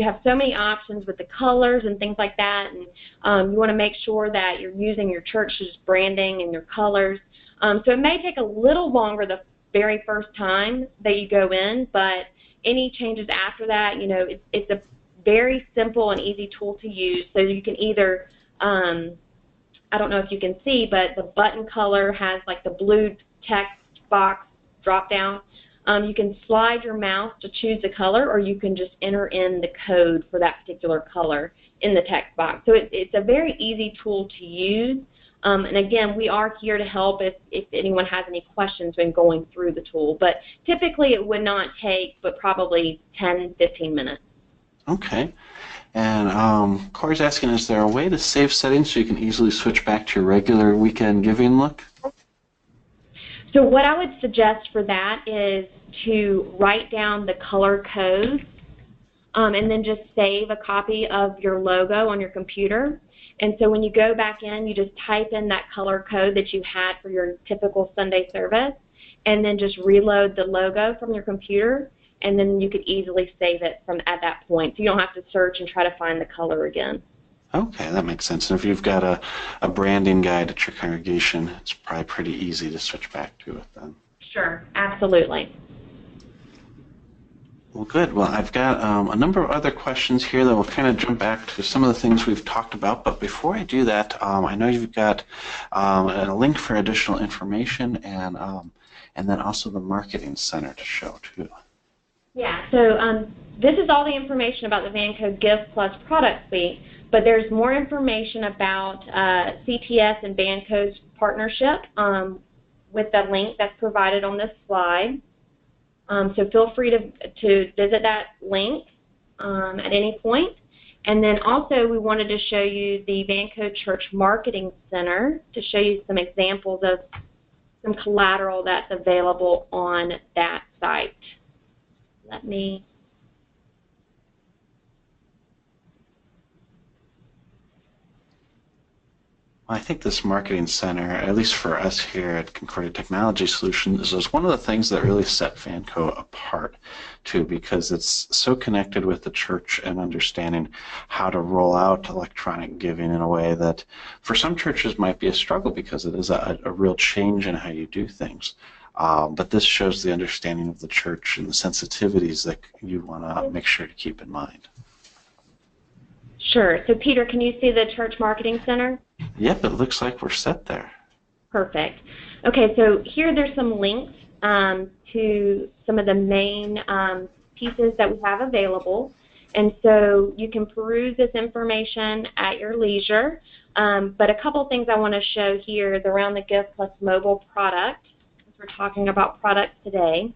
have so many options with the colors and things like that, and you want to make sure that you're using your church's branding and your colors. So it may take a little longer the very first time that you go in, but any changes after that, it's a very simple and easy tool to use. So you can either I don't know if you can see, but the button color has like the blue text box drop down. You can slide your mouse to choose the color, or you can just enter in the code for that particular color in the text box. So it's a very easy tool to use. And again, we are here to help if anyone has any questions when going through the tool. But typically it would not take but probably 10, 15 minutes. Okay. And Corey's asking, is there a way to save settings so you can easily switch back to your regular weekend giving look? So what I would suggest for that is to write down the color codes and then just save a copy of your logo on your computer. And so when you go back in, you just type in that color code that you had for your typical Sunday service, and then just reload the logo from your computer, and then you could easily save it from at that point. So you don't have to search and try to find the color again. Okay, that makes sense. And if you've got a branding guide at your congregation, it's probably pretty easy to switch back to it then. Sure, absolutely. Well, good. Well, I've got a number of other questions here that will kind of jump back to some of the things we've talked about. But before I do that, I know you've got a link for additional information and then also the Marketing Center to show, too. Yeah, so this is all the information about the Vanco Give Plus product suite, but there's more information about CTS and Vanco's partnership with the link that's provided on this slide. So feel free to visit that link at any point. And then also we wanted to show you the Vanco Church Marketing Center to show you some examples of some collateral that's available on that site. Let me I think this marketing center, at least for us here at Concordia Technology Solutions, is one of the things that really set Vanco apart, too, because it's so connected with the church and understanding how to roll out electronic giving in a way that for some churches might be a struggle because it is a real change in how you do things. But this shows the understanding of the church and the sensitivities that you want to make sure to keep in mind. Sure. So Peter, can you see the Church Marketing Center? Yep, it looks like we're set there. Perfect. Okay, so here there's some links to some of the main pieces that we have available. And so you can peruse this information at your leisure. But a couple things I want to show here is around the Give Plus mobile product, because we're talking about products today.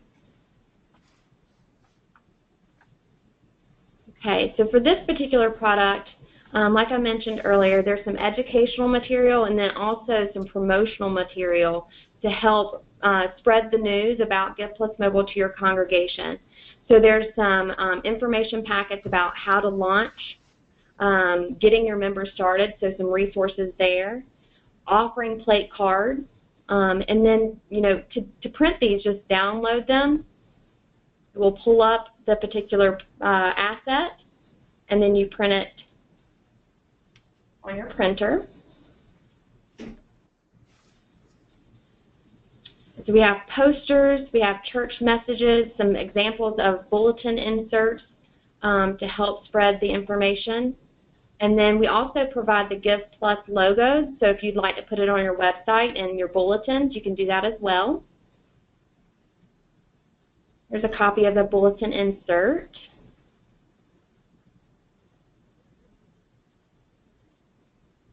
Okay, so for this particular product, like I mentioned earlier, there's some educational material and then also some promotional material to help spread the news about Give Plus Mobile to your congregation. So there's some information packets about how to launch, getting your members started, so some resources there, offering plate cards, and then, you know, to print these, just download them. We'll pull up the particular asset, and then you print it on your printer. So we have posters, we have church messages, some examples of bulletin inserts to help spread the information. And then we also provide the Give Plus logos, so if you'd like to put it on your website and your bulletins, you can do that as well. There's a copy of the bulletin insert.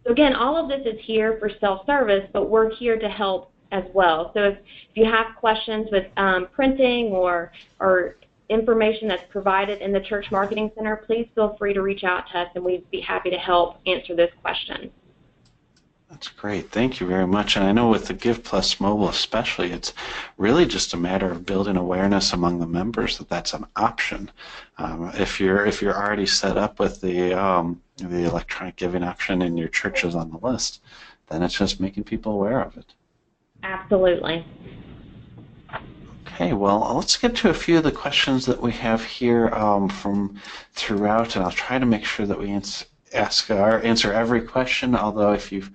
So again, all of this is here for self-service, but we're here to help as well. So if you have questions with printing or information that's provided in the Church Marketing Center, please feel free to reach out to us, and we'd be happy to help answer those questions. That's great. Thank you very much. And I know with the Give Plus Mobile especially, it's really just a matter of building awareness among the members that that's an option. If you're already set up with the electronic giving option and your church is on the list, then it's just making people aware of it. Absolutely. Okay, well, let's get to a few of the questions that we have here from throughout, and I'll try to make sure that we answer every question, although if you've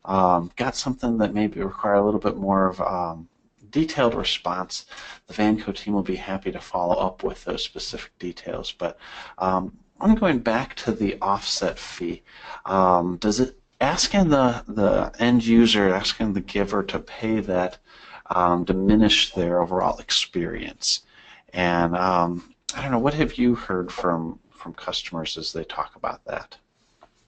got something that maybe require a little bit more of detailed response, the Vanco team will be happy to follow up with those specific details. But I'm going back to the offset fee. Does it asking the end user, asking the giver to pay that diminish their overall experience? And I don't know, what have you heard from customers as they talk about that?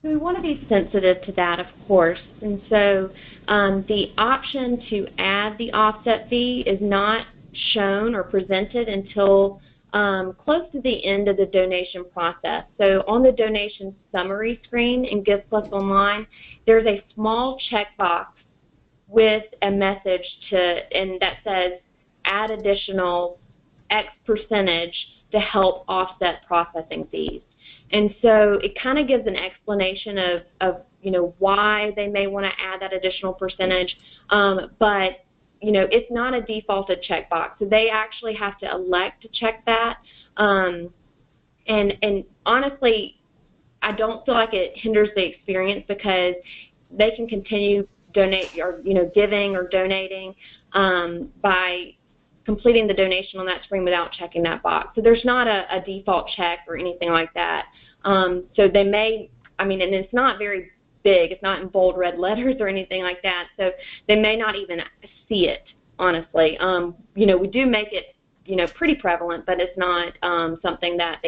We want to be sensitive to that, of course, and so the option to add the offset fee is not shown or presented until close to the end of the donation process. So on the donation summary screen in Give Plus Online, there's a small checkbox with a message and that says add additional X percentage to help offset processing fees. And so it kind of gives an explanation of you know, why they may want to add that additional percentage, but you know, it's not a defaulted checkbox. So they actually have to elect to check that. And honestly, I don't feel like it hinders the experience because they can continue giving or donating by completing the donation on that screen without checking that box. So there's not a default check or anything like that. So they may, and it's not very big. It's not in bold red letters or anything like that. So they may not even see it, honestly. We do make it, pretty prevalent, but it's not something that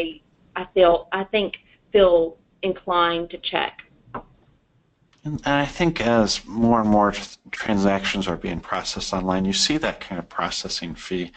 I think feel inclined to check. And I think as more and more transactions are being processed online, you see that kind of processing fee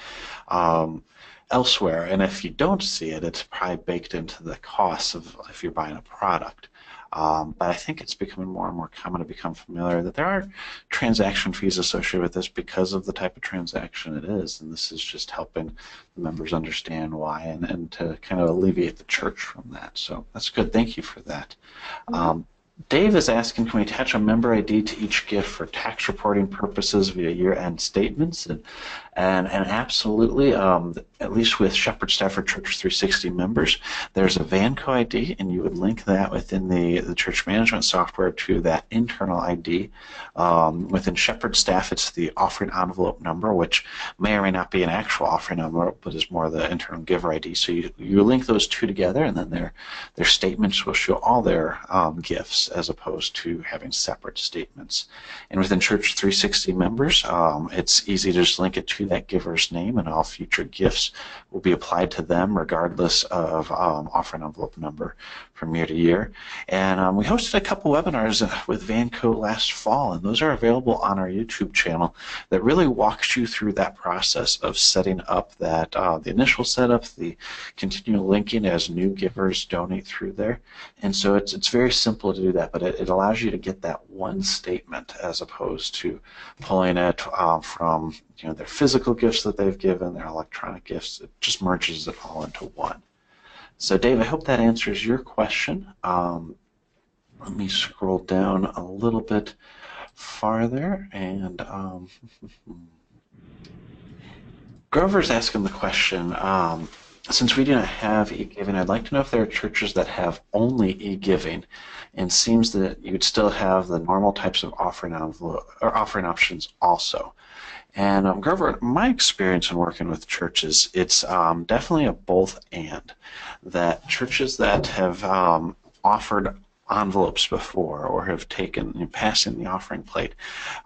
elsewhere. And if you don't see it, it's probably baked into the cost of if you're buying a product. But I think it's becoming more and more common to become familiar that there are transaction fees associated with this because of the type of transaction it is. And this is just helping the members understand why and to kind of alleviate the church from that. So that's good. Thank you for that. Dave is asking, can we attach a member ID to each gift for tax reporting purposes via year-end statements? And absolutely, at least with Shepherd Stafford Church 360 members, there's a Vanco ID, and you would link that within the church management software to that internal ID. Within Shepherd Staff, it's the offering envelope number, which may or may not be an actual offering envelope, but is more the internal giver ID. So you link those two together, and then their statements will show all their gifts as opposed to having separate statements. And within Church 360 members, it's easy to just link it to that giver's name, and all future gifts will be applied to them regardless of offering envelope number from year to year. And we hosted a couple webinars with Vanco last fall, and those are available on our YouTube channel that really walks you through that process of setting up that the initial setup, the continual linking as new givers donate through there. And so it's very simple to do that, but it allows you to get that one statement as opposed to pulling it from their physical gifts that they've given, their electronic gifts. It just merges it all into one. So Dave, I hope that answers your question. Let me scroll down a little bit farther, and Grover's asking the question, since we do not have e-giving, I'd like to know if there are churches that have only e-giving, and seems that you'd still have the normal types of offering envelope or offering options also. And Grover, my experience in working with churches, it's definitely a both and. That churches that have offered envelopes before or have taken passing the offering plate,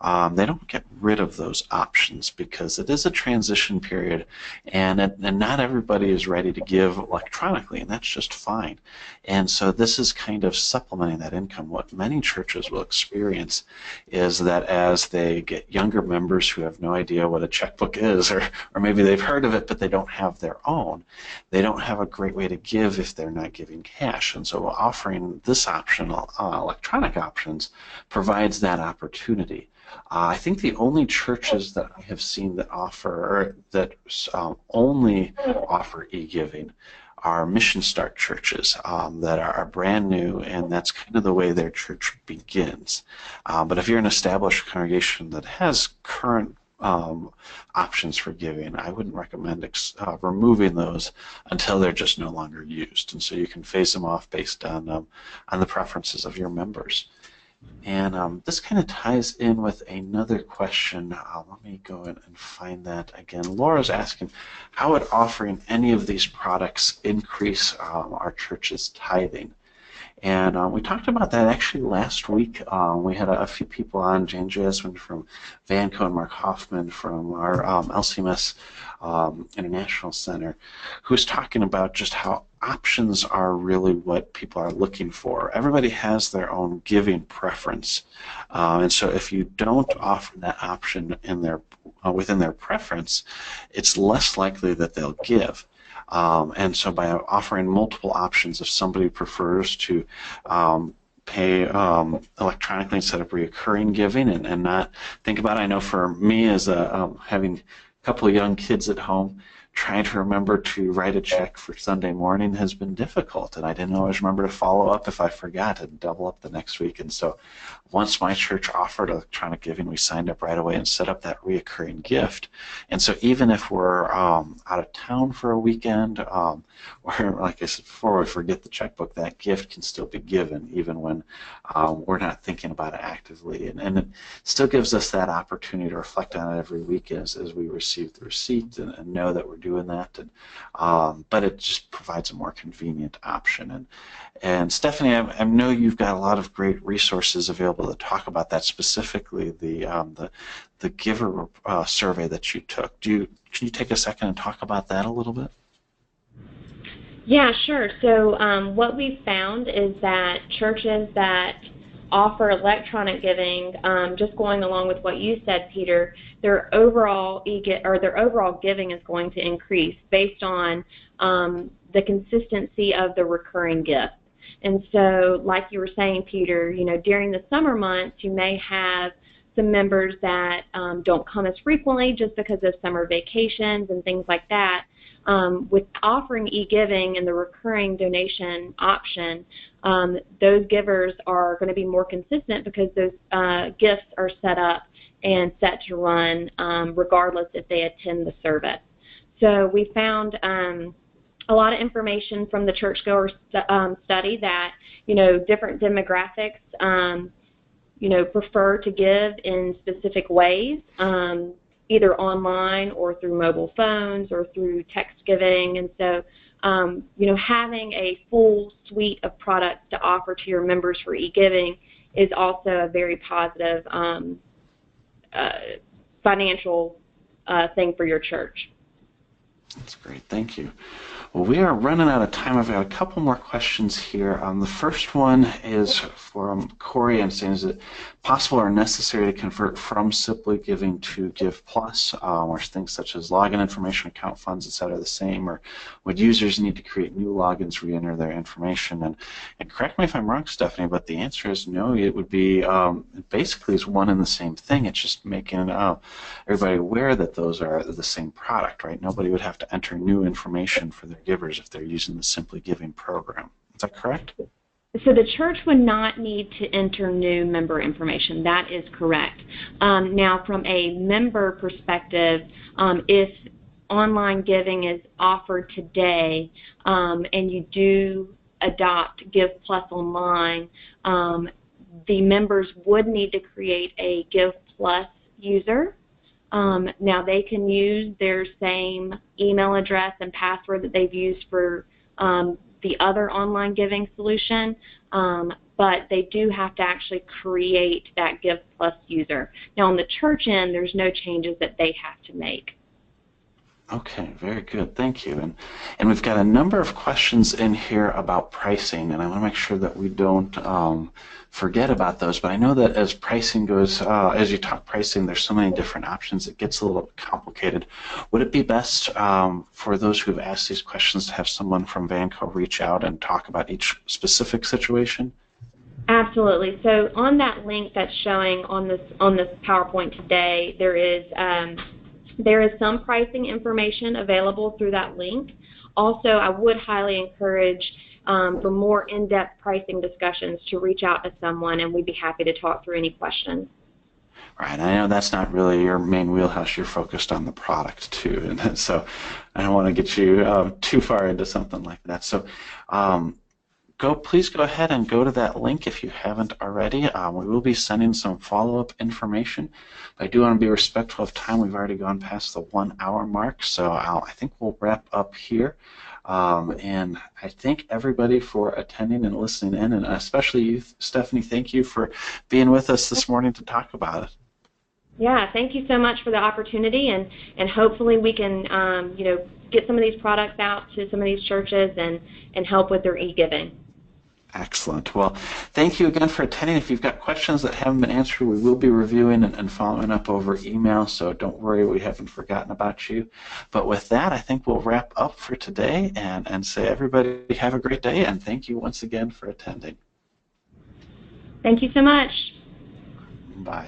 they don't get rid of those options because it is a transition period, and not everybody is ready to give electronically, and that's just fine. And so this is kind of supplementing that income. What many churches will experience is that as they get younger members who have no idea what a checkbook is, or maybe they've heard of it but they don't have their own, they don't have a great way to give if they're not giving cash. And so offering this optional electronic options provides that opportunity. I think the only churches that I have seen that offer, or that only offer e-giving, are Mission Start churches that are brand new, and that's kind of the way their church begins. But if you're an established congregation that has current options for giving, I wouldn't recommend removing those until they're just no longer used, and so you can phase them off based on the preferences of your members. And this kind of ties in with another question. Let me go in and find that again. Laura's asking, how would offering any of these products increase our church's tithing? And we talked about that actually last week. We had a few people on, Jane Jasmine from Vanco and Mark Hoffman from our LCMS International Center, who was talking about just how options are really what people are looking for. Everybody has their own giving preference. And so if you don't offer that option in within their preference, it's less likely that they'll give. And so by offering multiple options, if somebody prefers to pay electronically instead of recurring giving and not think about it, I know for me as having a couple of young kids at home, trying to remember to write a check for Sunday morning has been difficult, and I didn't always remember to follow up if I forgot and double up the next week. And so once my church offered electronic giving, we signed up right away and set up that reoccurring gift. And so even if we're out of town for a weekend, or like I said before, we forget the checkbook, that gift can still be given even when we're not thinking about it actively. And it still gives us that opportunity to reflect on it every week as we receive the receipt and know that we're doing that. And, but it just provides a more convenient option. And Stephanie, I know you've got a lot of great resources available to talk about that, specifically the giver survey that you took. Can you take a second and talk about that a little bit? Yeah, sure. So what we found is that churches that offer electronic giving, just going along with what you said, Peter, their overall giving is going to increase based on the consistency of the recurring gift. And so, like you were saying, Peter, during the summer months, you may have some members that don't come as frequently just because of summer vacations and things like that. with offering e-giving and the recurring donation option, those givers are going to be more consistent because those gifts are set up and set to run regardless if they attend the service. So we found a lot of information from the churchgoer study that, different demographics, prefer to give in specific ways, either online or through mobile phones or through text giving. And so, having a full suite of products to offer to your members for e-giving is also a very positive financial thing for your church. That's great. Thank you. Well, we are running out of time. I've got a couple more questions here. The first one is from Corey, and saying, is it possible or necessary to convert from Simply Giving to Give Plus? Or things such as login information, account funds, etc., the same? Or would users need to create new logins, re-enter their information? And correct me if I'm wrong, Stephanie, but the answer is no. It would be basically is one and the same thing. It's just making everybody aware that those are the same product, right? Nobody would have to enter new information for their givers if they're using the Simply Giving program. Is that correct? So the church would not need to enter new member information. That is correct. Now, from a member perspective, if online giving is offered today and you do adopt Give Plus Online, the members would need to create a Give Plus user. Now they can use their same email address and password that they've used for the other online giving solution, but they do have to actually create that Give Plus user. Now on the church end, there's no changes that they have to make. Okay, very good. Thank you. And we've got a number of questions in here about pricing, and I want to make sure that we don't forget about those. But I know that as pricing goes, as you talk pricing, there's so many different options, it gets a little complicated. Would it be best for those who have asked these questions to have someone from Vanco reach out and talk about each specific situation? Absolutely. So on that link that's showing on this PowerPoint today, there is some pricing information available through that link. Also, I would highly encourage for more in-depth pricing discussions to reach out to someone, and we'd be happy to talk through any questions. Right. I know that's not really your main wheelhouse. You're focused on the product too, and so I don't want to get you too far into something like that. So please go ahead and go to that link if you haven't already. We will be sending some follow-up information. But I do want to be respectful of time. We've already gone past the 1 hour mark, so I think we'll wrap up here. And I thank everybody for attending and listening in, and especially you, Stephanie. Thank you for being with us this morning to talk about it. Yeah, thank you so much for the opportunity, and hopefully we can get some of these products out to some of these churches and help with their e-giving. Excellent. Well, thank you again for attending. If you've got questions that haven't been answered, we will be reviewing and following up over email, so don't worry, we haven't forgotten about you. But with that, I think we'll wrap up for today and say everybody have a great day, and thank you once again for attending. Thank you so much. Bye.